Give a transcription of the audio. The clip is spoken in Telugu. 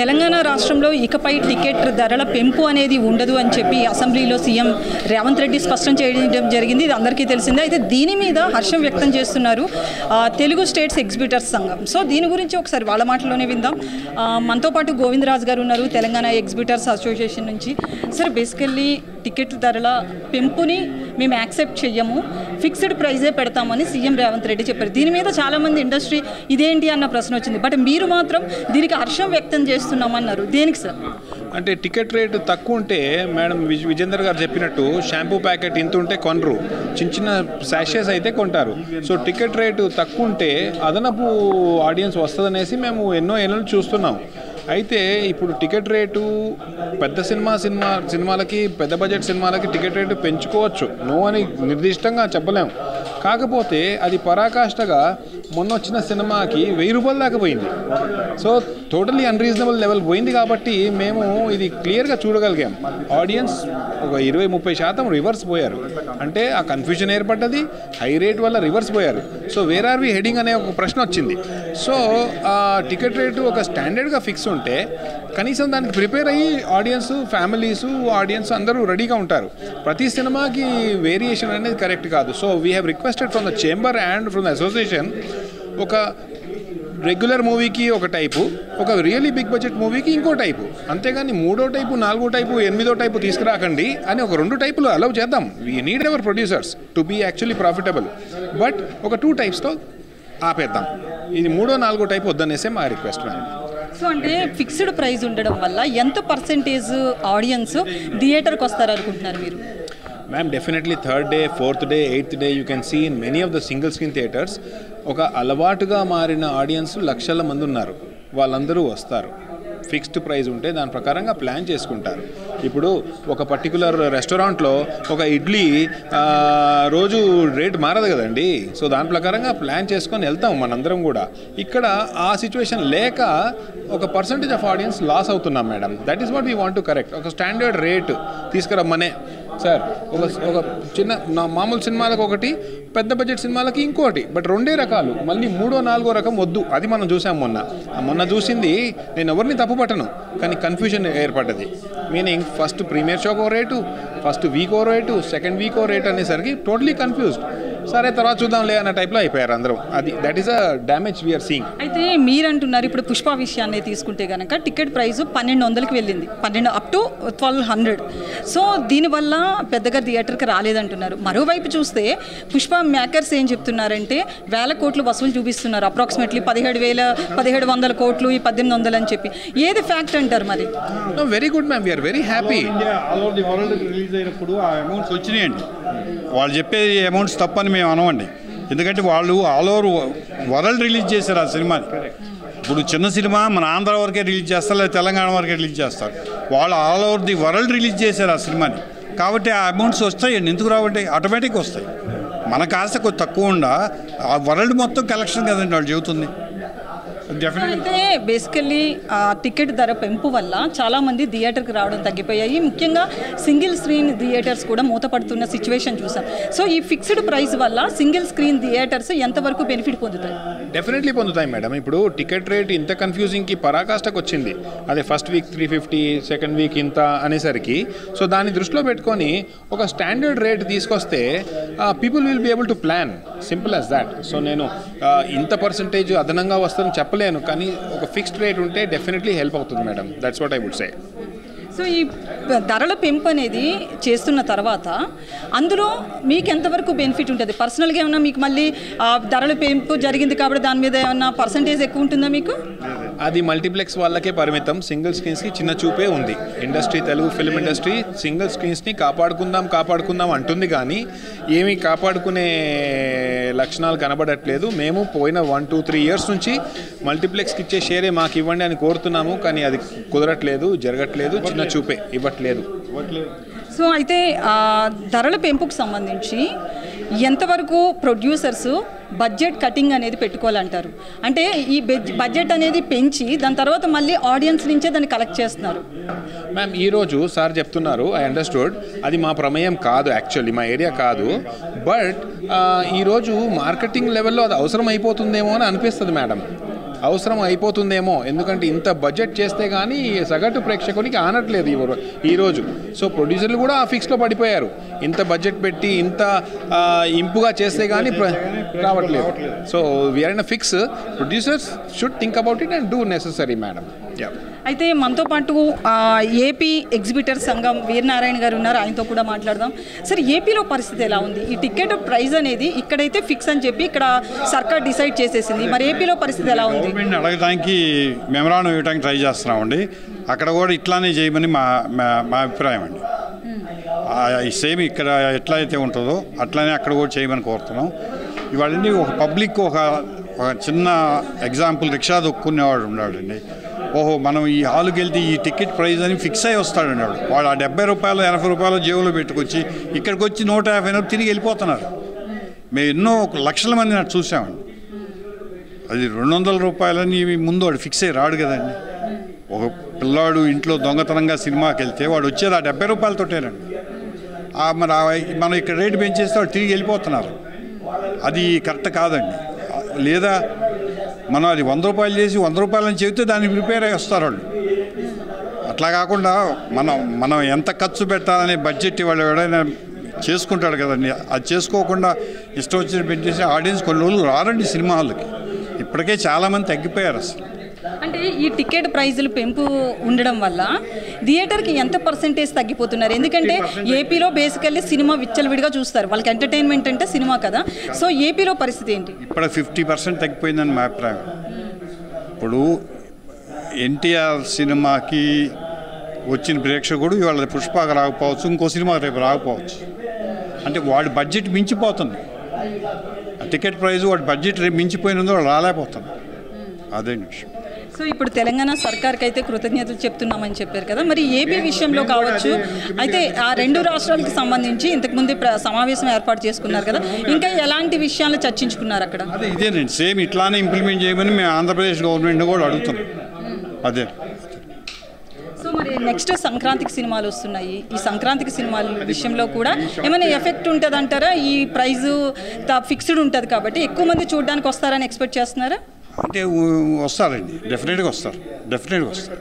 తెలంగాణ రాష్ట్రంలో ఇకపై టికెట్ ధరల పెంపు అనేది ఉండదు అని చెప్పి అసెంబ్లీలో సీఎం రేవంత్ రెడ్డి స్పష్టం చేయడం జరిగింది. ఇది అందరికీ తెలిసిందే. అయితే దీని మీద హర్షం వ్యక్తం చేస్తున్నారు తెలుగు స్టేట్స్ ఎగ్జిబిటర్స్ సంఘం. సో దీని గురించి ఒకసారి వాళ్ళ మాటల్లోనే విందాం. మనతో పాటు గోవిందరాజు గారు ఉన్నారు తెలంగాణ ఎగ్జిబిటర్స్ అసోసియేషన్ నుంచి. సార్, బేసికల్లీ టికెట్ ధరల పెంపుని మేము యాక్సెప్ట్ చెయ్యము, ఫిక్స్డ్ ప్రైజే పెడతామని సీఎం రేవంత్ రెడ్డి చెప్పారు. దీని మీద చాలామంది ఇండస్ట్రీ ఇదేంటి అన్న ప్రశ్న వచ్చింది. బట్ మీరు మాత్రం దీనికి హర్షం వ్యక్తం చేస్తున్నామన్నారు. దేనికి సార్? అంటే టికెట్ రేటు తక్కువ ఉంటే మేడం విజేందర్ గారు చెప్పినట్టు షాంపూ ప్యాకెట్ ఇంత ఉంటే కొనరు, చిన్న చిన్న శాషెస్ అయితే కొంటారు. సో టికెట్ రేటు తక్కువ ఉంటే అదనపు ఆడియన్స్ వస్తుందనేసి మేము ఎన్నో ఏళ్ళు చూస్తున్నాం. అయితే ఇప్పుడు టికెట్ రేటు పెద్ద సినిమాలకి పెద్ద బడ్జెట్ సినిమాలకి టికెట్ రేటు పెంచుకోవచ్చు, నో అని నిర్దిష్టంగా చెప్పలేము. కాకపోతే అది పరాకాష్ఠగా మొన్న వచ్చిన సినిమాకి 1000 రూపాయలు దాకా పోయింది. సో టోటలీ అన్రీజనబుల్ లెవెల్ పోయింది. కాబట్టి మేము ఇది క్లియర్గా చూడగలిగాం. ఆడియన్స్ ఒక 20-30% రివర్స్ పోయారు. అంటే ఆ కన్ఫ్యూజన్ ఏర్పడ్డది, హై రేట్ వల్ల రివర్స్ పోయారు. So where are we heading అనే ఒక ప్రశ్న వచ్చింది. సో ఆ టికెట్ రేటు ఒక స్టాండర్డ్గా ఫిక్స్ ఉంటే కనీసం దానికి ప్రిపేర్ అయ్యి ఆడియన్స్, ఫ్యామిలీసు, ఆడియన్స్ అందరూ రెడీగా ఉంటారు. ప్రతి సినిమాకి వేరియేషన్ అనేది కరెక్ట్ కాదు. So we have requested from the chamber and from the association, ఒక రెగ్యులర్ మూవీకి ఒక టైపు, ఒక రియలీ బిగ్ బడ్జెట్ మూవీకి ఇంకో టైపు, అంతేగాని 3వ టైపు, 4వ టైపు, 8వ టైపు తీసుకురాకండి అని ఒక 2 టైపులు అలౌ చేద్దాం. We need our producers to be actually profitable. But ఒక 2 టైప్స్తో ఆపేద్దాం. ఇది 3వ 4వ టైపు వద్దనేసే మా రిక్వెస్ట్. సో అంటే ఫిక్స్డ్ ప్రైస్ ఉండడం వల్ల ఎంత పర్సెంటేజ్ ఆడియన్స్ థియేటర్కి వస్తారు అనుకుంటున్నారు మీరు? Ma'am, definitely 3rd day, 4th day, 8th day you can see in many of the single screen theatres ఒక అలవాటుగా మారిన ఆడియన్స్ లక్షల మంది ఉన్నారు. వాళ్ళందరూ వస్తారు. ఫిక్స్డ్ ప్రైస్ ఉంటే దాని ప్రకారంగా ప్లాన్ చేసుకుంటారు. ఇప్పుడు ఒక పర్టికులర్ రెస్టారెంట్లో ఒక ఇడ్లీ రోజు రేట్ మారదు కదండి. సో దాని ప్రకారంగా ప్లాన్ చేసుకొని వెళ్తాం మనందరం కూడా. ఇక్కడ ఆ సిచ్యువేషన్ లేక ఒక పర్సంటేజ్ ఆఫ్ ఆడియన్స్ లాస్ అవుతున్నాం madam. That is what we want to correct. ఒక స్టాండర్డ్ రేట్ తీసుకురమ్మనే సార్. ఒక చిన్న మామూలు సినిమాలకు ఒకటి, పెద్ద బడ్జెట్ సినిమాలకి ఇంకోటి. బట్ 2 రకాలు, మళ్ళీ 3వ 4వ రకం వద్దు. అది మనం చూసాం మొన్న చూసింది. నేను ఎవరిని తప్పు పట్టను, కానీ కన్ఫ్యూజన్ ఏర్పడ్డది. మీనింగ్ ఫస్ట్ ప్రీమియర్ షోకో రేటు, ఫస్ట్ వీకో రేటు, సెకండ్ వీకో రేట్ అనేసరికి టోటలీ కన్ఫ్యూజ్డ్. సరే తర్వాత చూద్దాంలే అన్న టైప్లో అయిపోయారు అందరూ. అది that is a damage we are seeing. అయితే మీరు అంటున్నారు ఇప్పుడు పుష్ప విషయాన్ని తీసుకుంటే కనుక టికెట్ ప్రైస్ 1200కి వెళ్ళింది, 12 అప్ టు 1200. సో దీనివల్ల పెద్దగా థియేటర్కి రాలేదంటున్నారు. మరోవైపు చూస్తే పుష్ప మేకర్స్ ఏం చెప్తున్నారంటే 1000 కోట్లు వసూలు చూపిస్తున్నారు. అప్రాక్సిమేట్లీ 1700 కోట్లు, ఈ 1800 అని చెప్పి. ఏది ఫ్యాక్ట్ అంటారు మరి? Very good ma'am, we are very happy. All over the world release అయినప్పుడు ఆ అమౌంట్స్ వచ్చినాయండి. వాళ్ళు చెప్పే అమౌంట్స్ తప్పని మేము అనవండి. ఎందుకంటే వాళ్ళు ఆల్ ఓవర్ వరల్డ్ రిలీజ్ చేశారు ఆ సినిమాని. ఇప్పుడు చిన్న సినిమా మన ఆంధ్ర వరకే రిలీజ్ చేస్తారు, లేదా తెలంగాణ వరకే రిలీజ్ చేస్తారు. వాళ్ళు all over the world release చేశారు ఆ సినిమాని. కాబట్టి ఆ అమౌంట్స్ వస్తాయండి. ఎందుకు రావండి? ఆటోమేటిక్గా వస్తాయి. మన కాస్త కొంచెం తక్కువ ఉండా ఆ వరల్డ్ మొత్తం కలెక్షన్ కదండి వాళ్ళు చెబుతుంది. అయితే బేసికల్లీ టికెట్ ధర పెంపు వల్ల చాలామంది థియేటర్కి రావడం తగ్గిపోయాయి. ముఖ్యంగా సింగిల్ స్క్రీన్ థియేటర్స్ కూడా మూతపడుతున్న సిచ్యువేషన్ చూసాం. సో ఈ ఫిక్స్డ్ ప్రైస్ వల్ల సింగిల్ స్క్రీన్ థియేటర్స్ ఎంతవరకు బెనిఫిట్ పొందుతాయి? డెఫినెట్లీ పొందుతాయి మేడం. ఇప్పుడు టికెట్ రేట్ ఇంత కన్ఫ్యూజింగ్కి పరాకాష్ఠకు వచ్చింది. అదే ఫస్ట్ వీక్ 350, సెకండ్ వీక్ ఇంత అనేసరికి. సో దాన్ని దృష్టిలో పెట్టుకొని ఒక స్టాండర్డ్ రేట్ తీసుకొస్తే people will be able to plan. Simple as that. So నేను ఇంత పర్సంటేజ్ అదనంగా వస్తుందని చెప్పలేను, కానీ ఒక ఫిక్స్డ్ రేట్ ఉంటే డెఫినెట్లీ హెల్ప్ అవుతుంది madam. That's what I would say. So ఈ ధరల పెంపు అనేది చేస్తున్న తర్వాత అందులో మీకు ఎంతవరకు బెనిఫిట్ ఉంటుంది? పర్సనల్గా ఏమన్నా మీకు మళ్ళీ ధరల పెంపు జరిగింది కాబట్టి దాని మీద ఏమన్నా పర్సంటేజ్ ఎక్కువ ఉంటుందా మీకు? అది మల్టీప్లెక్స్ వాళ్ళకే పరిమితం. సింగిల్ స్క్రీన్స్కి చిన్న చూపే ఉంది. Industry, Telugu film industry single స్క్రీన్స్ని కాపాడుకుందాం అంటుంది, కానీ ఏమీ కాపాడుకునే లక్షణాలు కనబడట్లేదు. మేము పోయిన 1-2-3 ఇయర్స్ నుంచి మల్టీప్లెక్స్కి ఇచ్చే షేరే మాకు ఇవ్వండి అని కోరుతున్నాము, కానీ అది కుదరట్లేదు, జరగట్లేదు. చిన్న చూపే ఇవ్వట్లేదు. సో అయితే ధరల పెంపుకు సంబంధించి ఎంతవరకు ప్రొడ్యూసర్స్ బడ్జెట్ కటింగ్ అనేది పెట్టుకోవాలంటారు? అంటే ఈ బడ్జెట్ అనేది పెంచి దాని తర్వాత మళ్ళీ ఆడియన్స్ నుంచే దాన్ని కలెక్ట్ చేస్తున్నారు. మ్యామ్, ఈరోజు సార్ చెప్తున్నారు, ఐ అండర్స్టూడ్, అది మా ప్రమేయం కాదు, యాక్చువల్లీ మా ఏరియా కాదు. బట్ ఈరోజు మార్కెటింగ్ లెవెల్లో అది అవసరం అయిపోతుందేమో అని అనిపిస్తుంది మేడం. అవసరం అయిపోతుందేమో, ఎందుకంటే ఇంత బడ్జెట్ చేస్తే కానీ సగటు ప్రేక్షకునికి ఆనట్లేదు ఈరోజు. సో ప్రొడ్యూసర్లు కూడా ఆ ఫిక్స్లో పడిపోయారు. ఇంత బడ్జెట్ పెట్టి ఇంత ఇంపుగా చేస్తే కానీ రావట్లేదు. So we are in a fix. Producers should think about it and do necessary madam. అయితే మనతో పాటు ఏపీ ఎగ్జిబిటర్ సంఘం వీరనారాయణ గారు ఉన్నారు, ఆయనతో కూడా మాట్లాడదాం. సార్, ఏపీలో పరిస్థితి ఎలా ఉంది? ఈ టికెట్ ప్రైస్ అనేది ఇక్కడైతే ఫిక్స్ అని చెప్పి ఇక్కడ సర్కార్ డిసైడ్ చేసేసింది, మరి ఏపీలో పరిస్థితి ఎలా ఉంది? గవర్నమెంట్ అడగడానికి మెమరాండం ఇవ్వడానికి ట్రై చేస్తున్నామండి. అక్కడ కూడా ఇట్లానే చేయమని మా అభిప్రాయం అండి. సేమ్ ఇక్కడ ఎట్లా అయితే ఉంటుందో అట్లానే అక్కడ కూడా చేయమని కోరుతున్నాం. ఇవాళండి ఒక పబ్లిక్ ఒక చిన్న ఎగ్జాంపుల్, రిక్షా దొక్కునేవాడు ఉన్నాడండి. ఓహో, మనం ఈ హాల్కి వెళ్తే ఈ టికెట్ ప్రైస్ అని ఫిక్స్ అయ్యి వస్తాడండి. వాడు ఆ 70 రూపాయలు 80 రూపాయలు జేబులో పెట్టుకొచ్చి ఇక్కడికి వచ్చి 150 తిరిగి వెళ్ళిపోతున్నారు. మేము ఎన్నో లక్షల మంది నాకు చూసామండి. అది 200 రూపాయలని ముందు వాడు ఫిక్స్ అయ్యి రాడు కదండి. ఒక పిల్లాడు ఇంట్లో దొంగతనంగా సినిమాకి వెళ్తే వాడు వచ్చేది ఆ 70 రూపాయలతోటేనండి. మరి మనం ఇక్కడ రేటు పెంచేస్తే వాడు తిరిగి వెళ్ళిపోతున్నారు. అది కరెక్ట్ కాదండి. లేదా మనం అది 100 రూపాయలు చేసి 100 రూపాయలని చెబితే దాన్ని ప్రిపేర్ అయ్యి వస్తారు వాళ్ళు. అట్లా కాకుండా మనం ఎంత ఖర్చు పెట్టాలనే బడ్జెట్ వాళ్ళు ఎవడైనా చేసుకుంటాడు కదండి. అది చేసుకోకుండా ఇష్టం వచ్చిన పెట్టేసి ఆడియన్స్ కొన్ని రోజులు రారండి సినిమా హాల్కి. ఇప్పటికే చాలామంది తగ్గిపోయారు అసలు. అంటే ఈ టికెట్ ప్రైజులు పెంపు ఉండడం వల్ల థియేటర్కి ఎంత పర్సెంటేజ్ తగ్గిపోతున్నారు? ఎందుకంటే ఏపీలో బేసికల్లీ సినిమా విచ్చలవిడిగా చూస్తారు, వాళ్ళకి ఎంటర్టైన్మెంట్ అంటే సినిమా కదా. సో ఏపీలో పరిస్థితి ఏంటి? ఇప్పుడు 50% తగ్గిపోయిందని మా అభిప్రాయం. ఇప్పుడు ఎన్టీఆర్ సినిమాకి వచ్చిన ప్రేక్షకుడు ఇవాళ పుష్పకి రాకపోవచ్చు, ఇంకో సినిమా రేపు రాకపోవచ్చు. అంటే వాడి బడ్జెట్ మించిపోతుంది. టికెట్ ప్రైజ్ వాడి బడ్జెట్ రేపు మించిపోయినందుకు వాడు రాలేకపోతుంది. అదే విషయం. సో ఇప్పుడు తెలంగాణ సర్కార్కి అయితే కృతజ్ఞతలు చెప్తున్నామని చెప్పారు కదా, మరి ఏపీ విషయంలో కావచ్చు. అయితే ఆ 2 రాష్ట్రాలకు సంబంధించి ఇంతకుముందే సమావేశం ఏర్పాటు చేసుకున్నారు కదా, ఇంకా ఎలాంటి విషయాలు చర్చించుకున్నారు అక్కడ? అదే ఇదేనండి, సేమ్ ఇట్లానే ఇంప్లిమెంట్ చేయమని మేము ఆంధ్రప్రదేశ్ గవర్నమెంట్ కూడా అడుగుతున్నాం. అదే. సో మరి నెక్స్ట్ సంక్రాంతికి సినిమాలు వస్తున్నాయి. ఈ సంక్రాంతికి సినిమాల విషయంలో కూడా ఏమైనా ఎఫెక్ట్ ఉంటుంది అంటారా? ఈ ప్రైజు ఫిక్స్డ్ ఉంటుంది కాబట్టి ఎక్కువ మంది చూడడానికి వస్తారని ఎక్స్పెక్ట్ చేస్తున్నారా? అంటే వస్తారండి, డెఫినెట్గా వస్తారు.